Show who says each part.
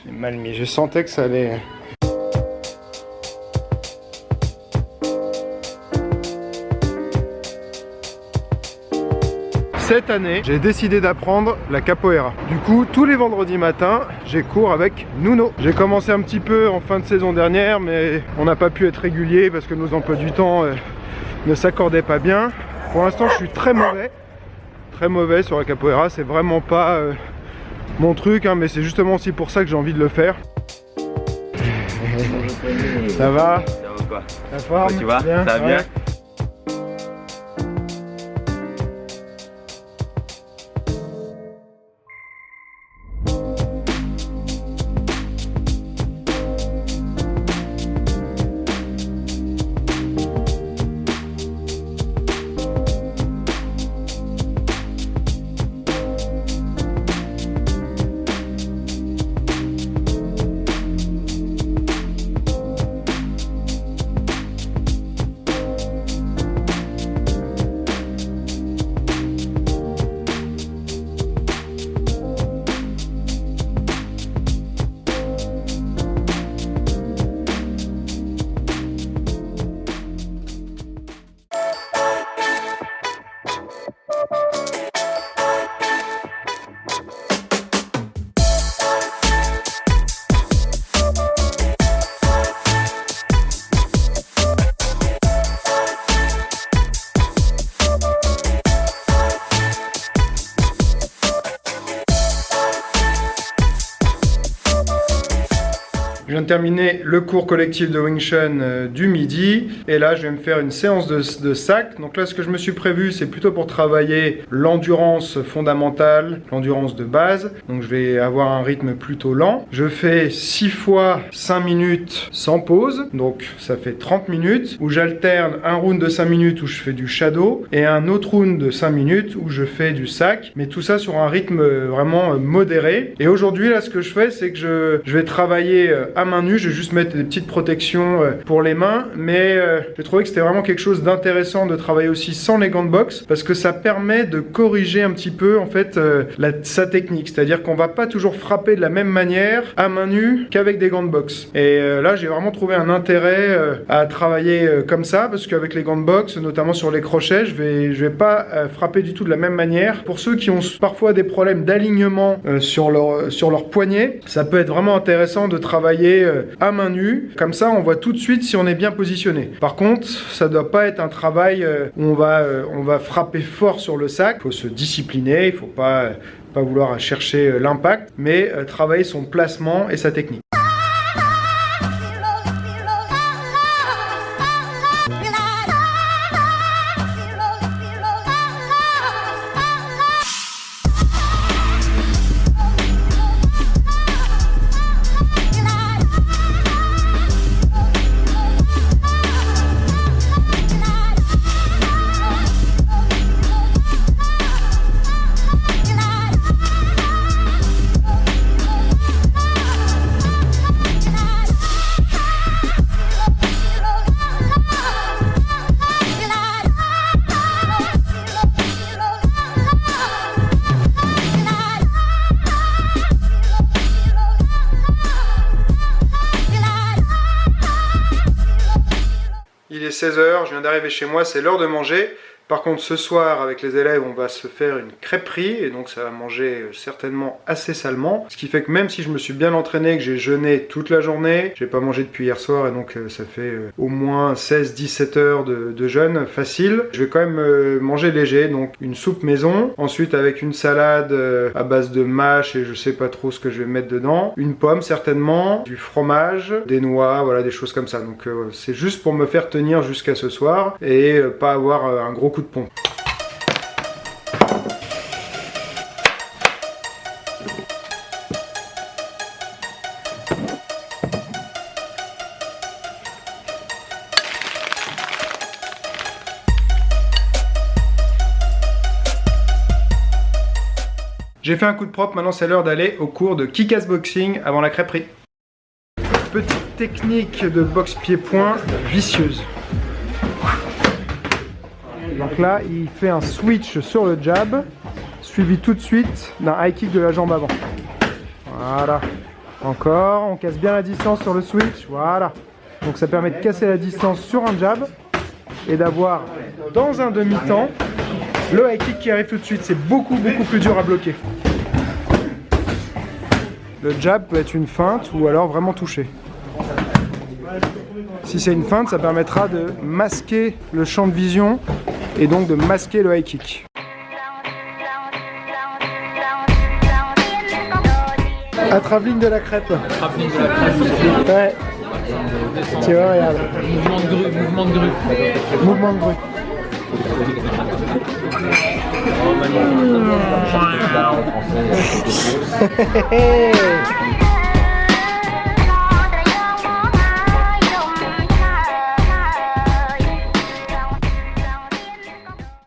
Speaker 1: J'ai mal mis, je sentais que ça allait... Cette année, j'ai décidé d'apprendre la capoeira. Du coup, tous les vendredis matins, j'ai cours avec Nuno. J'ai commencé un petit peu en fin de saison dernière, mais on n'a pas pu être régulier parce que nos emplois du temps ne s'accordaient pas bien. Pour l'instant, je suis très mauvais sur la capoeira. C'est vraiment pas mon truc, hein, mais c'est justement aussi pour ça que j'ai envie de le faire. Ça va?
Speaker 2: Ça va quoi?
Speaker 1: La forme?
Speaker 2: Tu vas?
Speaker 1: Bien,
Speaker 2: ça va bien?
Speaker 1: Je viens de terminer le cours collectif de Wing Chun du midi et là je vais me faire une séance de sac. Donc là ce que je me suis prévu c'est plutôt pour travailler l'endurance fondamentale, l'endurance de base. Donc je vais avoir un rythme plutôt lent. Je fais 6 fois 5 minutes sans pause, donc ça fait 30 minutes où j'alterne un round de 5 minutes où je fais du shadow et un autre round de 5 minutes où je fais du sac, mais tout ça sur un rythme vraiment modéré. Et aujourd'hui là ce que je fais c'est que je vais travailler à main nue, je vais juste mettre des petites protections pour les mains, mais j'ai trouvé que c'était vraiment quelque chose d'intéressant de travailler aussi sans les gants de boxe, parce que ça permet de corriger un petit peu en fait sa technique, c'est-à-dire qu'on va pas toujours frapper de la même manière à main nue qu'avec des gants de boxe. Et là j'ai vraiment trouvé un intérêt à travailler comme ça, parce qu'avec les gants de boxe, notamment sur les crochets, je vais pas frapper du tout de la même manière. Pour ceux qui ont parfois des problèmes d'alignement sur leur poignet, ça peut être vraiment intéressant de travailler à main nue, comme ça on voit tout de suite si on est bien positionné. Par contre, ça doit pas être un travail où on va frapper fort sur le sac. Il faut se discipliner, il faut pas vouloir chercher l'impact, mais travailler son placement et sa technique. Il est 16h, je viens d'arriver chez moi, c'est l'heure de manger. Par contre, ce soir, avec les élèves, on va se faire une crêperie et donc ça va manger certainement assez salement. Ce qui fait que même si je me suis bien entraîné, que j'ai jeûné toute la journée, j'ai pas mangé depuis hier soir et donc ça fait au moins 16-17 heures de jeûne facile. Je vais quand même manger léger, donc une soupe maison, ensuite avec une salade à base de mâche et je sais pas trop ce que je vais mettre dedans, une pomme certainement, du fromage, des noix, voilà, des choses comme ça. Donc c'est juste pour me faire tenir jusqu'à ce soir et pas avoir un gros coup de pompe. J'ai fait un coup de propre, maintenant c'est l'heure d'aller au cours de Kick-Ass Boxing avant la crêperie. Petite technique de boxe pied-point vicieuse. Donc là, il fait un switch sur le jab, suivi tout de suite d'un high kick de la jambe avant. Voilà. Encore, on casse bien la distance sur le switch. Voilà. Donc ça permet de casser la distance sur un jab et d'avoir dans un demi-temps le high kick qui arrive tout de suite. C'est beaucoup plus dur à bloquer. Le jab peut être une feinte ou alors vraiment toucher. Si c'est une feinte, ça permettra de masquer le champ de vision et donc de masquer le high kick. À travelling de la crêpe.
Speaker 2: Travelling de la crêpe.
Speaker 1: Ouais. Tu vois, regarde.
Speaker 2: Mouvement de grue, mouvement de grue.
Speaker 1: Mouvement de grue.
Speaker 2: Oh, magnifique.